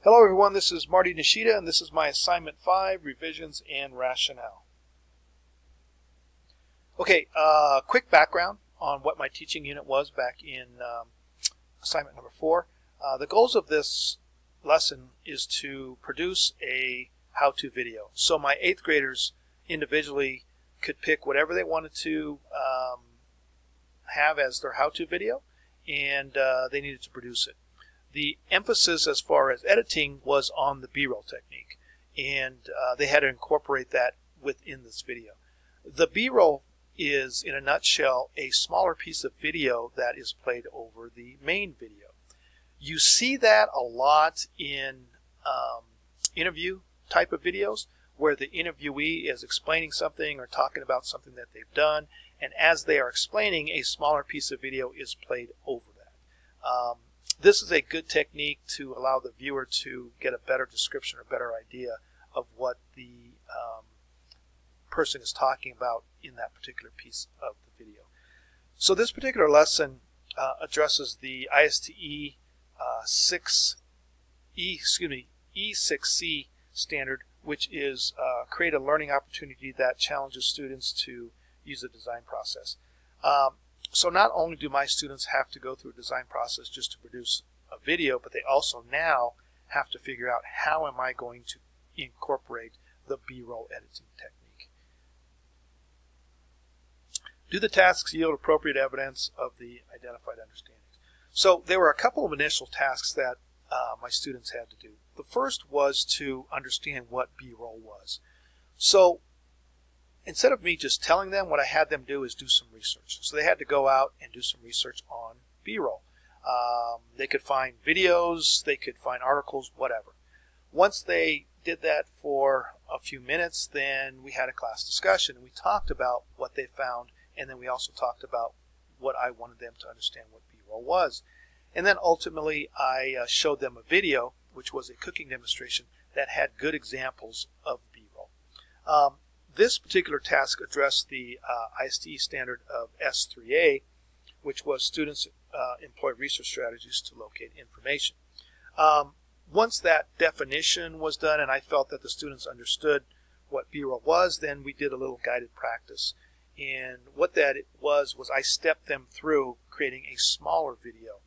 Hello everyone, this is Marty Nishida and this is my Assignment 5, Revisions and Rationale. Okay, quick background on what my teaching unit was back in Assignment number 4. The goals of this lesson is to produce a how-to video. So my 8th graders individually could pick whatever they wanted to have as their how-to video, and they needed to produce it. The emphasis as far as editing was on the B-roll technique, and they had to incorporate that within this video. The B-roll is, in a nutshell, a smaller piece of video that is played over the main video. You see that a lot in interview type of videos where the interviewee is explaining something or talking about something that they've done, and as they are explaining, a smaller piece of video is played over that. This is a good technique to allow the viewer to get a better description or better idea of what the person is talking about in that particular piece of the video. So this particular lesson addresses the ISTE E6C standard, which is create a learning opportunity that challenges students to use the design process. So not only do my students have to go through a design process just to produce a video, but they also now have to figure out how am I going to incorporate the B-roll editing technique. Do the tasks yield appropriate evidence of the identified understandings? So there were a couple of initial tasks that my students had to do. The first was to understand what B-roll was. So instead of me just telling them, what I had them do is do some research. So they had to go out and do some research on B-roll. They could find videos, they could find articles, whatever. Once they did that for a few minutes, then we had a class discussion and we talked about what they found, and then we also talked about what I wanted them to understand what B-roll was. And then ultimately I showed them a video, which was a cooking demonstration that had good examples of B-roll. This particular task addressed the ISTE standard of S3A, which was students employ research strategies to locate information. Once that definition was done and I felt that the students understood what B-roll was, then we did a little guided practice. And what that was I stepped them through creating a smaller video.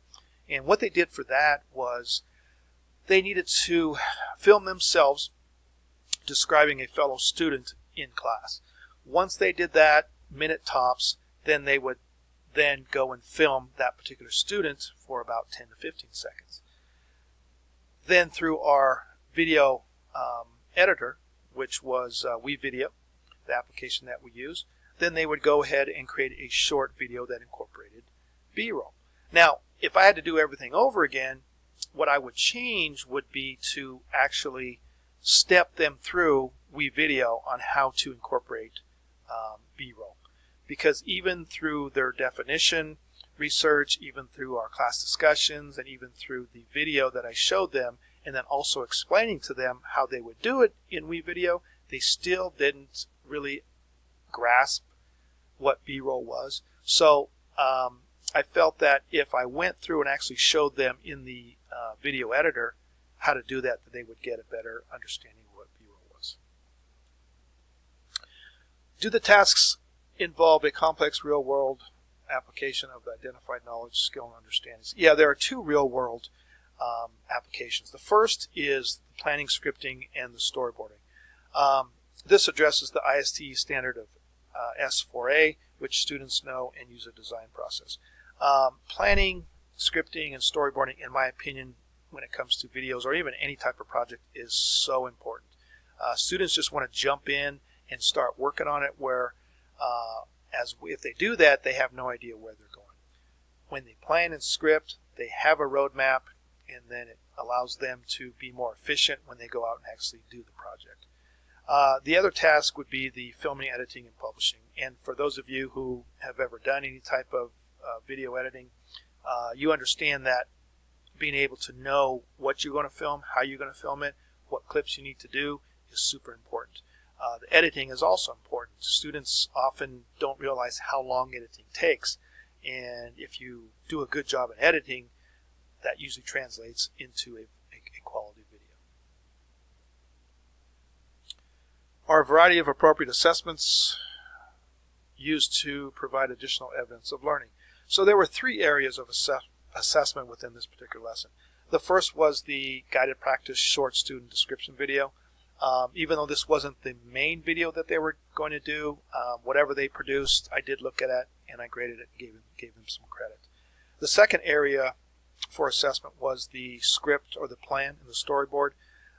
And what they did for that was they needed to film themselves describing a fellow student in class. Once they did that, minute tops, then they would then go and film that particular student for about 10 to 15 seconds. Then through our video editor, which was WeVideo, the application that we use, then they would go ahead and create a short video that incorporated B-roll. Now, if I had to do everything over again, what I would change would be to actually step them through WeVideo on how to incorporate B-roll. Because even through their definition research, even through our class discussions, and even through the video that I showed them, and then also explaining to them how they would do it in WeVideo, they still didn't really grasp what B-roll was. So I felt that if I went through and actually showed them in the video editor how to do that they would get a better understanding of what B-roll was. Do the tasks involve a complex real-world application of the identified knowledge, skill, and understandings? Yeah, there are two real-world applications. The first is the planning, scripting, and the storyboarding. This addresses the ISTE standard of S4A, which students know and use a design process. Planning, scripting, and storyboarding, in my opinion, when it comes to videos or even any type of project, is so important. Students just want to jump in and start working on it, where if they do that, they have no idea where they're going. When they plan and script, they have a roadmap, and then it allows them to be more efficient when they go out and actually do the project. The other task would be the filming, editing, and publishing. And for those of you who have ever done any type of video editing, you understand that being able to know what you're going to film, how you're going to film it, what clips you need to do is super important. The editing is also important. Students often don't realize how long editing takes, and if you do a good job in editing, that usually translates into a quality video. are a variety of appropriate assessments used to provide additional evidence of learning. So there were 3 areas of assessment within this particular lesson. The first was the guided practice short student description video. Even though this wasn't the main video that they were going to do, whatever they produced, I did look at it and I graded it and gave them some credit. The second area for assessment was the script or the plan and the storyboard.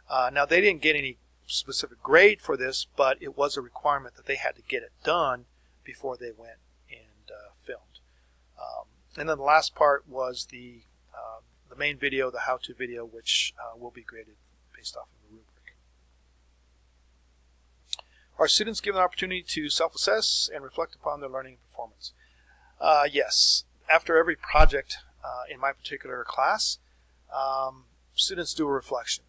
Now they didn't get any specific grade for this, but it was a requirement that they had to get it done before they went and filmed. And then the last part was the main video, the how-to video, which will be graded based off of the rubric. Are students given an opportunity to self-assess and reflect upon their learning and performance? Yes. After every project in my particular class, students do a reflection.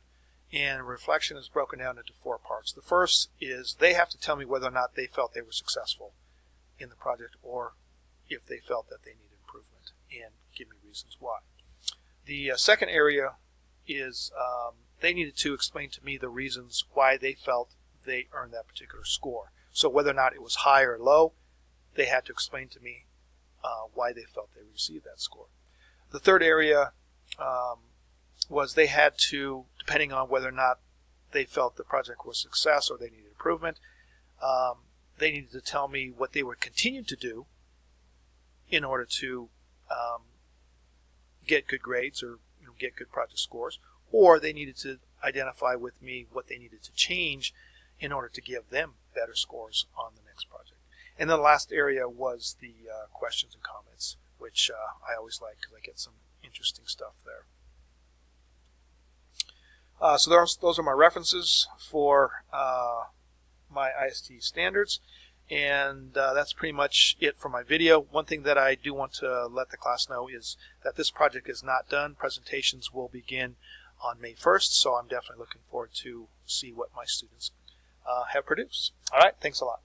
And reflection is broken down into 4 parts. The first is they have to tell me whether or not they felt they were successful in the project, or if they felt that they needed improvement, and give me reasons why. The second area is they needed to explain to me the reasons why they felt they earned that particular score. So whether or not it was high or low, they had to explain to me why they felt they received that score. The third area was they had to, depending on whether or not they felt the project was a success or they needed improvement, they needed to tell me what they would continue to do in order to get good grades or get good project scores, or they needed to identify with me what they needed to change in order to give them better scores on the next project. And then the last area was the questions and comments, which I always like because I get some interesting stuff there. So those are my references for my IST standards, and that's pretty much it for my video. One thing that I do want to let the class know is that this project is not done. Presentations will begin on May 1st, so I'm definitely looking forward to see what my students have produced. All right, thanks a lot.